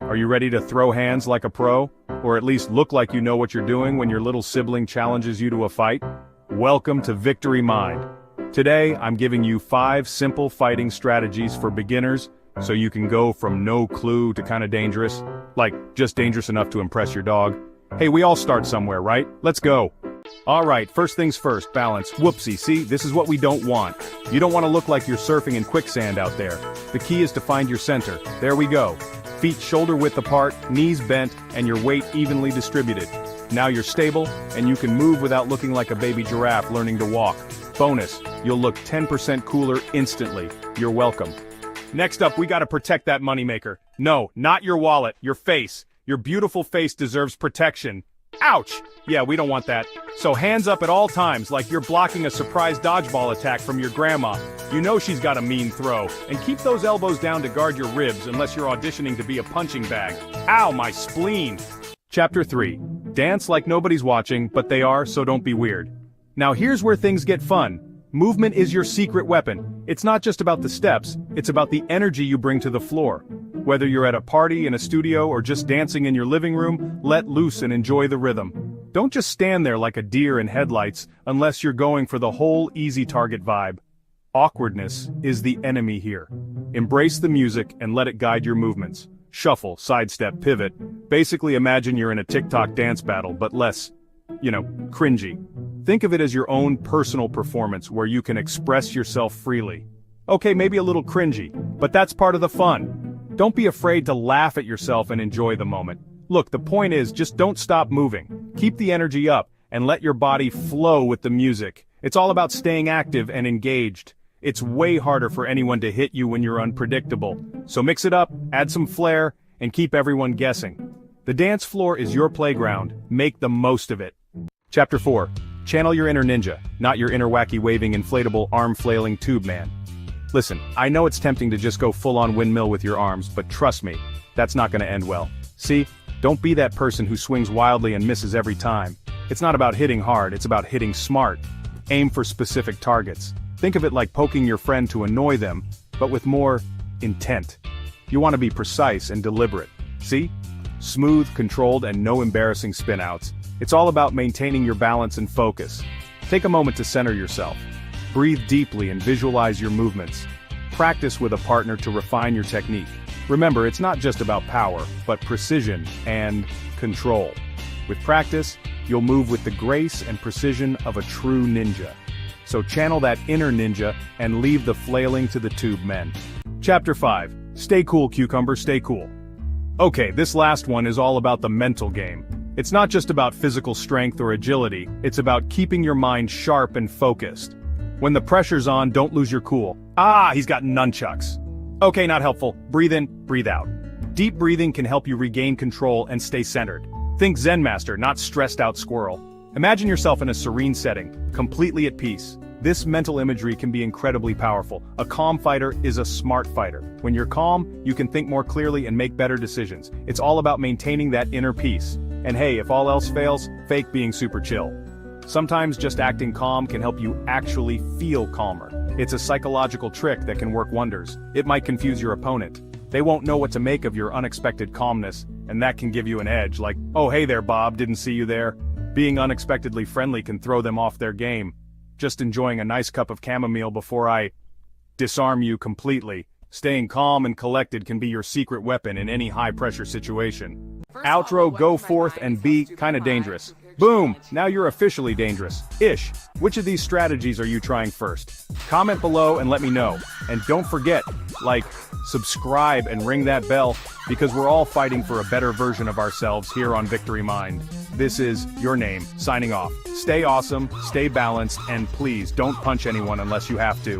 Are you ready to throw hands like a pro? Or at least look like you know what you're doing when your little sibling challenges you to a fight? Welcome to VictoryMind. Today, I'm giving you 5 simple fighting strategies for beginners so you can go from no clue to kinda dangerous, like just dangerous enough to impress your dog. Hey, we all start somewhere, right? Let's go. Alright, first things first, balance. Whoopsie, see, this is what we don't want. You don't want to look like you're surfing in quicksand out there. The key is to find your center. There we go. Feet shoulder width apart, knees bent, and your weight evenly distributed. Now you're stable, and you can move without looking like a baby giraffe learning to walk. Bonus, you'll look 10% cooler instantly. You're welcome. Next up, we gotta protect that moneymaker. No, not your wallet, your face. Your beautiful face deserves protection. Ouch! Yeah, we don't want that. So hands up at all times like you're blocking a surprise dodgeball attack from your grandma. You know she's got a mean throw. And keep those elbows down to guard your ribs unless you're auditioning to be a punching bag. Ow, my spleen! Chapter 3. Dance like nobody's watching, but they are, so don't be weird. Now here's where things get fun. Movement is your secret weapon. It's not just about the steps, it's about the energy you bring to the floor. Whether you're at a party, in a studio, or just dancing in your living room, let loose and enjoy the rhythm. Don't just stand there like a deer in headlights unless you're going for the whole easy target vibe. Awkwardness is the enemy here. Embrace the music and let it guide your movements. Shuffle, sidestep, pivot. Basically imagine you're in a TikTok dance battle, but less, cringy. Think of it as your own personal performance where you can express yourself freely. Okay, maybe a little cringy, but that's part of the fun. Don't be afraid to laugh at yourself and enjoy the moment. Look, the point is just don't stop moving. Keep the energy up and let your body flow with the music. It's all about staying active and engaged. It's way harder for anyone to hit you when you're unpredictable. So mix it up, add some flair, and keep everyone guessing. The dance floor is your playground. Make the most of it. Chapter 4. Channel your inner ninja, not your inner wacky waving inflatable arm flailing tube man. Listen, I know it's tempting to just go full-on windmill with your arms, but trust me, that's not gonna end well. See? Don't be that person who swings wildly and misses every time. It's not about hitting hard, it's about hitting smart. Aim for specific targets. Think of it like poking your friend to annoy them, but with more intent. You want to be precise and deliberate. See? Smooth, controlled, and no embarrassing spin-outs. It's all about maintaining your balance and focus. Take a moment to center yourself. Breathe deeply and visualize your movements. Practice with a partner to refine your technique. Remember, it's not just about power, but precision and control. With practice, you'll move with the grace and precision of a true ninja. So channel that inner ninja and leave the flailing to the tube men. Chapter 5. Stay cool, cucumber, stay cool. Okay, this last one is all about the mental game. It's not just about physical strength or agility, it's about keeping your mind sharp and focused. When the pressure's on, don't lose your cool. Ah, he's got nunchucks. Okay, not helpful. Breathe in, breathe out. Deep breathing can help you regain control and stay centered. Think Zen master, not stressed out squirrel. Imagine yourself in a serene setting, completely at peace. This mental imagery can be incredibly powerful. A calm fighter is a smart fighter. When you're calm, you can think more clearly and make better decisions. It's all about maintaining that inner peace. And hey, if all else fails, fake being super chill. Sometimes just acting calm can help you actually feel calmer. It's a psychological trick that can work wonders. It might confuse your opponent. They won't know what to make of your unexpected calmness, and that can give you an edge, like, oh hey there Bob, didn't see you there. Being unexpectedly friendly can throw them off their game. Just enjoying a nice cup of chamomile before I disarm you completely. Staying calm and collected can be your secret weapon in any high-pressure situation. Outro, go forth and be kinda dangerous. Boom! Now you're officially dangerous-ish. Which of these strategies are you trying first? Comment below and let me know. And don't forget, subscribe and ring that bell, because we're all fighting for a better version of ourselves here on VictoryMind. This is your name, signing off. Stay awesome, stay balanced, and please don't punch anyone unless you have to.